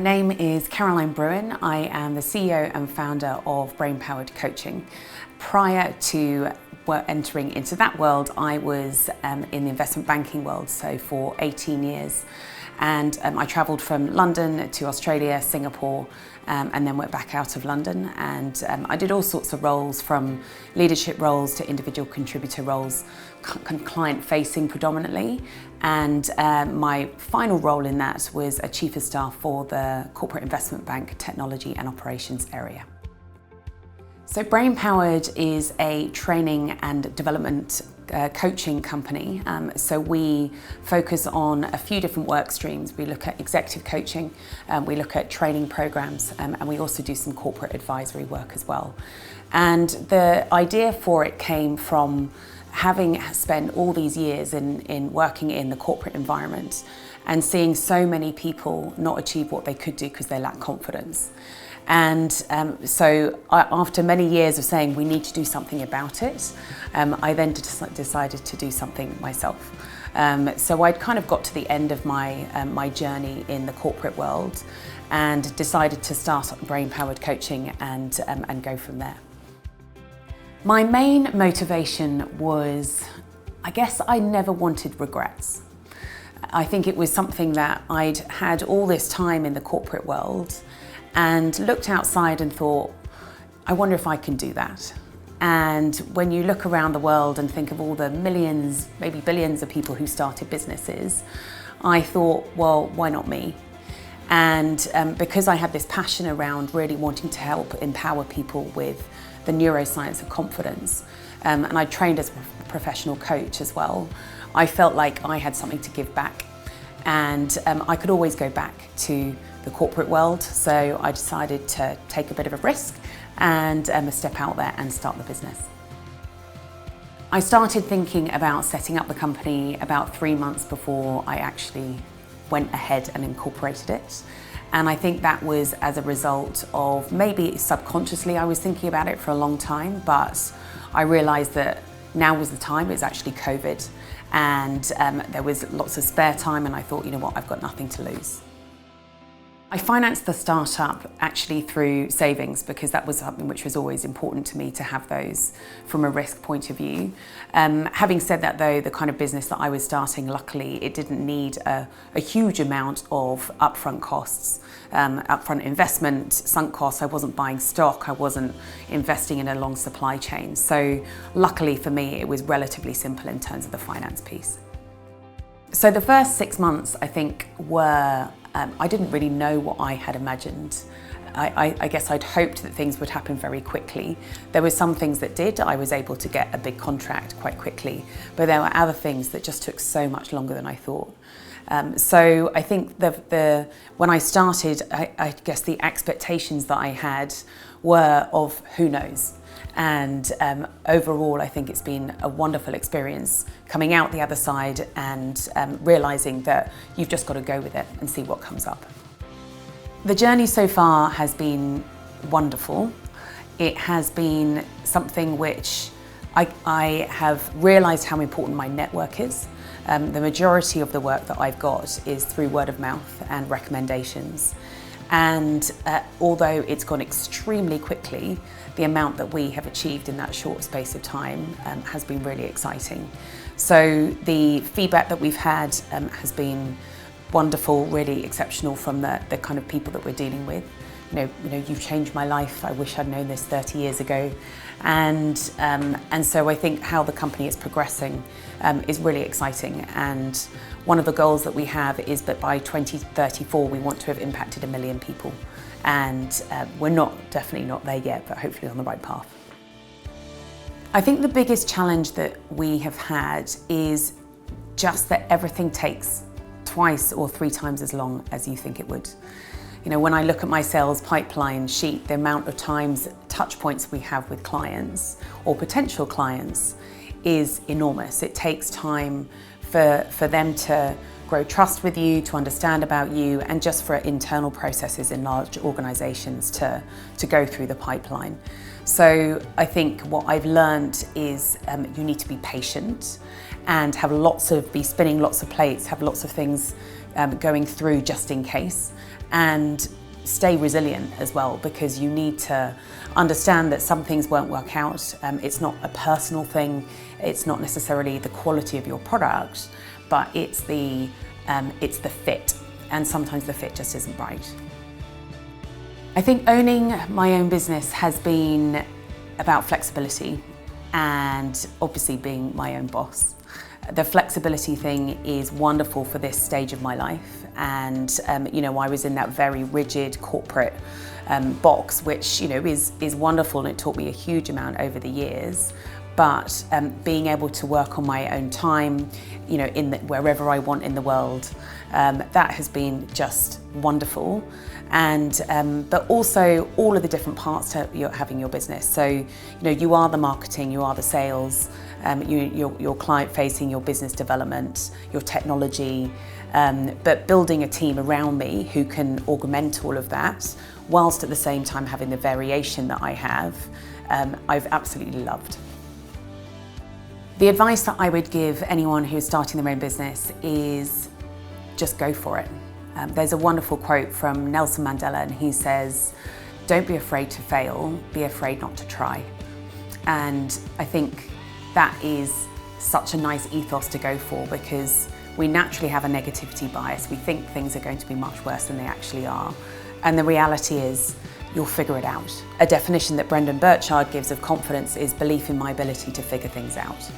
name is Caroline Brewin. I am the CEO and founder of Brain Powered Coaching. Prior to entering into that world, I was in the investment banking world, so for 18 years. And I travelled from London to Australia, Singapore, and then went back out of London. And I did all sorts of roles, from leadership roles to individual contributor roles, client-facing predominantly. And my final role in that was a chief of staff for the corporate investment bank technology and operations area. So Brain Powered is a training and development coaching company. So we focus on a few different work streams. We look at executive coaching, we look at training programs, and we also do some corporate advisory work as well. And the idea for it came from having spent all these years in working in the corporate environment and seeing so many people not achieve what they could do because they lack confidence. And so after many years of saying we need to do something about it, I then decided to do something myself. So I'd kind of got to the end of my journey in the corporate world and decided to start Brain Powered Coaching and go from there. My main motivation was, I guess I never wanted regrets. I think it was something that I'd had all this time in the corporate world and looked outside and thought, I wonder if I can do that. And when you look around the world and think of all the millions, maybe billions of people who started businesses, I thought, well, why not me? And because I had this passion around really wanting to help empower people with the neuroscience of confidence, and I trained as a professional coach as well, I felt like I had something to give back. And I could always go back to the corporate world, so I decided to take a bit of a risk and step out there and start the business. I started thinking about setting up the company about 3 months before I actually went ahead and incorporated it. And I think that was as a result of, maybe subconsciously I was thinking about it for a long time, but I realised that now was the time. It was actually COVID, and there was lots of spare time, and I thought, you know what, I've got nothing to lose. I financed the startup actually through savings, because that was something which was always important to me, to have those from a risk point of view. Having said that though, the kind of business that I was starting, luckily it didn't need a huge amount of upfront costs, upfront investment, sunk costs. I wasn't buying stock, I wasn't investing in a long supply chain. So luckily for me, it was relatively simple in terms of the finance piece. So the first 6 months, I think, were I didn't really know what I had imagined. I guess I'd hoped that things would happen very quickly. There were some things that did. I was able to get a big contract quite quickly, but there were other things that just took so much longer than I thought. So I think when I started, I guess the expectations that I had were of who knows. And overall, I think it's been a wonderful experience coming out the other side and realising that you've just got to go with it and see what comes up. The journey so far has been wonderful. It has been something which I have realised how important my network is. The majority of the work that I've got is through word of mouth and recommendations. And although it's gone extremely quickly, the amount that we have achieved in that short space of time has been really exciting. So the feedback that we've had has been wonderful, really exceptional from the kind of people that we're dealing with. You know, you've changed my life. I wish I'd known this 30 years ago. And so I think how the company is progressing is really exciting. And one of the goals that we have is that by 2034, we want to have impacted 1 million people. And we're definitely not there yet, but hopefully on the right path. I think the biggest challenge that we have had is just that everything takes twice or 3 times as long as you think it would. You know, when I look at my sales pipeline sheet, the amount of times, touch points we have with clients or potential clients is enormous. It takes time for them to grow trust with you, to understand about you, and just for internal processes in large organisations to go through the pipeline. So I think what I've learned is you need to be patient and be spinning lots of plates, have lots of things going through just in case, and stay resilient as well, because you need to understand that some things won't work out. It's not a personal thing, it's not necessarily the quality of your product, but it's the fit, and sometimes the fit just isn't right. I think owning my own business has been about flexibility and obviously being my own boss. The flexibility thing is wonderful for this stage of my life, and I was in that very rigid corporate box, which is wonderful, and it taught me a huge amount over the years. But being able to work on my own time, wherever I want in the world, that has been just wonderful. And but also all of the different parts to having your business. So you are the marketing, you are the sales, you're client facing, your business development, your technology, but building a team around me who can augment all of that, whilst at the same time having the variation that I have, I've absolutely loved. The advice that I would give anyone who's starting their own business is just go for it. There's a wonderful quote from Nelson Mandela, and he says, "Don't be afraid to fail, be afraid not to try." And I think that is such a nice ethos to go for, because we naturally have a negativity bias. We think things are going to be much worse than they actually are. And the reality is, you'll figure it out. A definition that Brendan Burchard gives of confidence is belief in my ability to figure things out.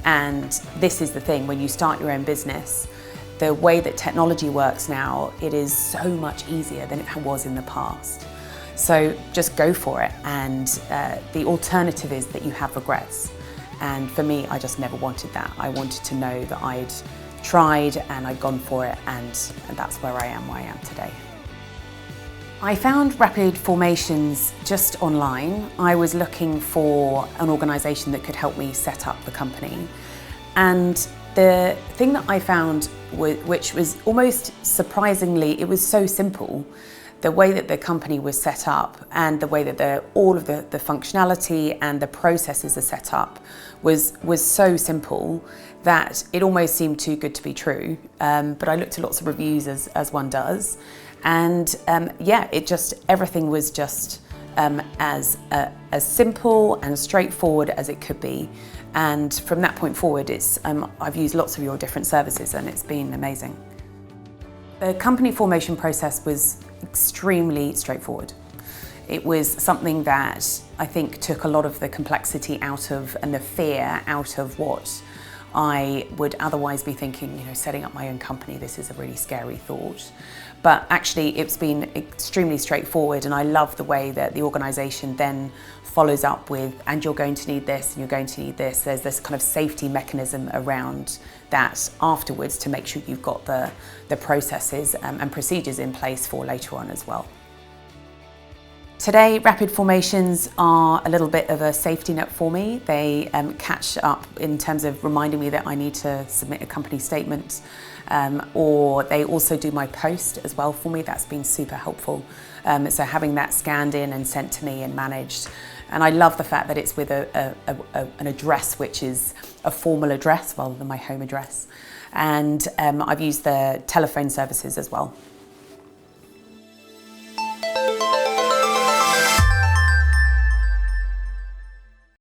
And this is the thing, when you start your own business, the way that technology works now, it is so much easier than it was in the past. So just go for it, and the alternative is that you have regrets. And for me, I just never wanted that. I wanted to know that I'd tried and I'd gone for it, and that's where I am today. I found Rapid Formations just online. I was looking for an organisation that could help me set up the company. And the thing that I found, which was almost surprisingly, it was so simple. The way that the company was set up, and the way that all of the functionality and the processes are set up was so simple that it almost seemed too good to be true. But I looked at lots of reviews as one does. And everything was just as simple and straightforward as it could be. And from that point forward, I've used lots of your different services, and it's been amazing. The company formation process was extremely straightforward. It was something that I think took a lot of the complexity out of, and the fear out of, what I would otherwise be thinking, setting up my own company, this is a really scary thought. But actually it's been extremely straightforward, and I love the way that the organisation then follows up with, and you're going to need this, and you're going to need this. There's this kind of safety mechanism around that afterwards to make sure you've got the processes and procedures in place for later on as well. Today, Rapid Formations are a little bit of a safety net for me. They catch up in terms of reminding me that I need to submit a company statement, or they also do my post as well for me. That's been super helpful. So having that scanned in and sent to me and managed. And I love the fact that it's with an address which is a formal address rather than my home address. And I've used the telephone services as well.